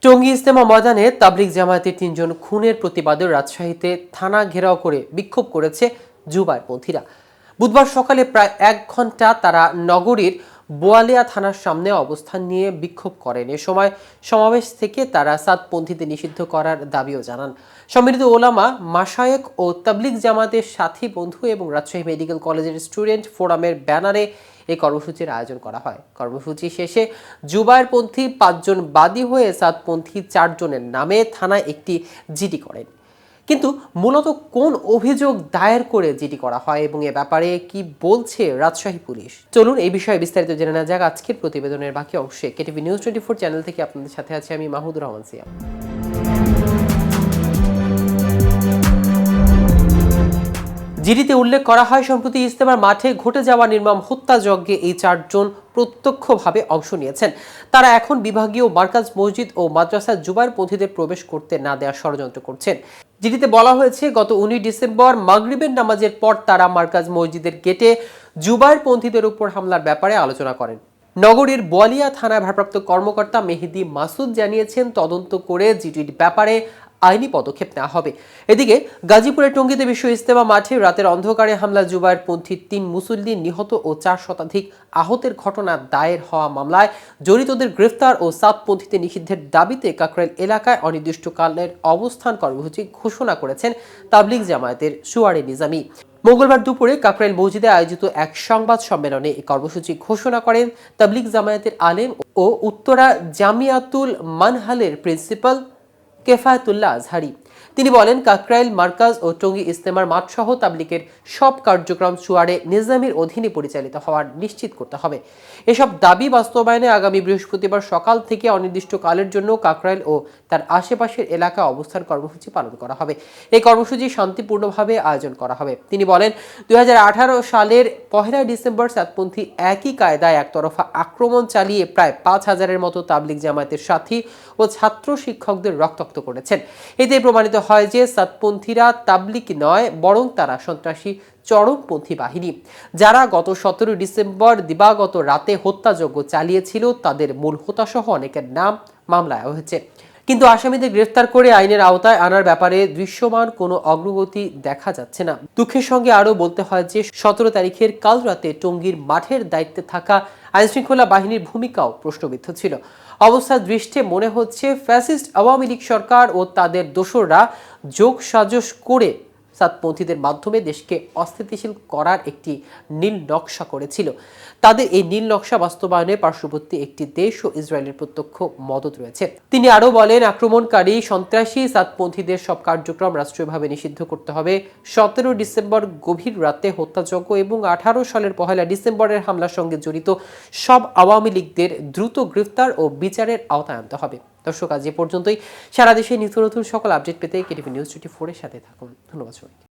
টঙ্গী ইজতেমা ময়দানে তাবলিগ জামায়াতের ৩ জন খুনের প্রতিবাদে রাজশাহীতে থানা ঘেরাও করে বিক্ষোভ করেছে জুবায়েরপন্থীরা। বুধবার সকালে প্রায় ১ ঘন্টা তারা নগরীর বোয়ালিয়া থানার সামনে অবস্থান নিয়ে বিক্ষোভ করেন। এ সময় সমাবেশ থেকে তারা সাদপন্থীদের নিষিদ্ধ করার দাবিও জানান। সম্মিলিত ওলামা, মাশায়েখ ও তাবলিগ জামায়াতের সাথী বন্ধু এবং রাজশাহী মেডিকেল কলেজের স্টুডেন্ট ফোরামের ব্যানারে এই কর্মসূচির আয়োজন করা হয়। কর্মসূচি শেষে জুবায়েরপন্থী ৫ জন বাদী হয়ে সাদপন্থী ৪ জনের নামে থানায় একটি জিডি করেন। কিন্তু মূলত কোন অভিযোগ দায়ের করে জিডি করা হয় এবং এ ব্যাপারে কি বলছে রাজশাহী পুলিশ, চলুন এই বিষয়ে বিস্তারিত জেনে নেওয়া যাক আজকের প্রতিবেদনের বাকি অংশে। কেটিভি নিউজ 24 চ্যানেল থেকে আপনাদের সাথে আছি আমি মাহমুদুর রহমান সিয়াম। জিডিতে উল্লেখ করা হয়, সম্প্রতি ইজতেমার মাঠে ঘটে যাওয়া নির্মম হত্যাযজ্ঞে এই ৪ জন প্রত্যক্ষভাবে অংশ নিয়েছেন। তারা এখন বিভাগীয় মার্কাজ মসজিদ ও মাদ্রাসায় জুবায়েরপন্থীদের প্রবেশ করতে না দেওয়ার ষড়যন্ত্র করছেন। জিডিতে বলা হয়েছে, গত ১৯ ডিসেম্বর মাগরিবের নামাজের পর তারা মার্কাজ মসজিদের গেটে জুবায়েরপন্থীদের উপর হামলার ব্যাপারে আলোচনা করেন। নগরীর বোয়ালিয়া থানার ভারপ্রাপ্ত কর্মকর্তা মেহেদি মাসুদ জানিয়েছেন, তদন্ত করে জিডির ব্যাপারে আইনি পদক্ষেপ নেওয়া হবে। এদিকে গাজীপুরের টঙ্গীতে বিশ্ব ইজতেমা মাঠে রাতের অন্ধকারে হামলা জুবায়েরপন্থী ৩ মুসল্লি নিহত ও ৪ শতাধিক আহতের ঘটনা দায়ের হওয়া মামলায় জড়িতদের গ্রেফতার ও সাদপন্থীদের নিষিদ্ধের দাবিতে কাকরাইল এলাকায় অনির্দিষ্টকালের অবস্থান কর্মসূচি ঘোষণা করেছেন তাবলিগ জামায়াতের সুয়ারে নিজামী। মঙ্গলবার দুপুরে কাকরাইল মসজিদে আয়োজিত এক সংবাদ সম্মেলনে এই কর্মসূচি ঘোষণা করেন তাবলিগ জামায়াতের আলেম ও উত্তরা জামিয়াতুল মানহালের প্রিন্সিপাল কেফায়েতুল্লাহ আজহারি। তিনি বলেন, কাকরাইল মার্কাজ ও টঙ্গী ইজতেমার মাঠ সহ তাবলিগের সব কার্যক্রম সুয়ারে নিজামীর অধীনে পরিচালিত হওয়ার নিশ্চিত করতে হবে। এসব দাবি বাস্তবায়নে আগামী বৃহস্পতিবার সকাল থেকে অনির্দিষ্টকালের জন্য কাকরাইল ও তার আশেপাশের এলাকায় অবস্থান কর্মসূচি পালন করা হবে। এই কর্মসূচি শান্তিপূর্ণভাবে আয়োজন করা হবে। তিনি বলেন, ২০১৮ সালের ১ ডিসেম্বর সাদপন্থী একই কায়দায় একতরফা আক্রমণ চালিয়ে প্রায় ৫,০০০-এর মতো তাবলিগ জামায়াতের সাথী ও ছাত্র শিক্ষকদের রক্তাক্ত করেছেন। এতে প্রমাণিত হয় যে সাদপন্থীরা তাবলিগ নয়, বরং তারা সন্ত্রাসী চরমপন্থী বাহিনী, যারা গত ১৭ ডিসেম্বর দিবাগত রাতে হত্যাযজ্ঞ চালিয়েছিল। তাদের মূল হোতাসহ অনেকের নাম মামলায় হয়েছে, কিন্তু আসামিদের গ্রেফতার করে আইনের আওতায় আনার ব্যাপারে দৃশ্যমান কোনো অগ্রগতি দেখা যাচ্ছে না। দুঃখের সঙ্গে আরও বলতে হয় যে ১৭ তারিখের কাল রাতে টঙ্গীর মাঠের দায়িত্বে থাকা আইনশৃঙ্খলা বাহিনীর ভূমিকাও প্রশ্নবিদ্ধ ছিল। অবস্থার দৃষ্টে মনে হচ্ছে ফ্যাসিস্ট আওয়ামী লীগ সরকার ও তাদের দোসররা যোগসাজশ করে সাদপন্থীদের মাধ্যমে দেশকে অস্থিতিশীল করার একটি নীল নকশা করেছিল। তাদের এই নীল নকশা বাস্তবায়নে পার্শ্ববর্তী একটি দেশ ও ইসরায়েলের প্রত্যক্ষ মদত রয়েছে। তিনি আরও বলেন, আক্রমণকারী সন্ত্রাসী সাদপন্থীদের সব কার্যক্রম রাষ্ট্রীয়ভাবে নিষিদ্ধ করতে হবে। ১৭ ডিসেম্বর গভীর রাতে হত্যাযজ্ঞ এবং ১৮ সালের ১ ডিসেম্বরের হামলার সঙ্গে জড়িত সব আওয়ামী লীগদের দ্রুত গ্রেফতার ও বিচারের আওতায় আনতে হবে। দর্শক, আজ এ পর্যন্তই। সারা দেশে নিত্য নতুন সকল আপডেট পেতে কেটিভি নিউজ 24 এর সাথে থাকুন। ধন্যবাদ সবাইকে।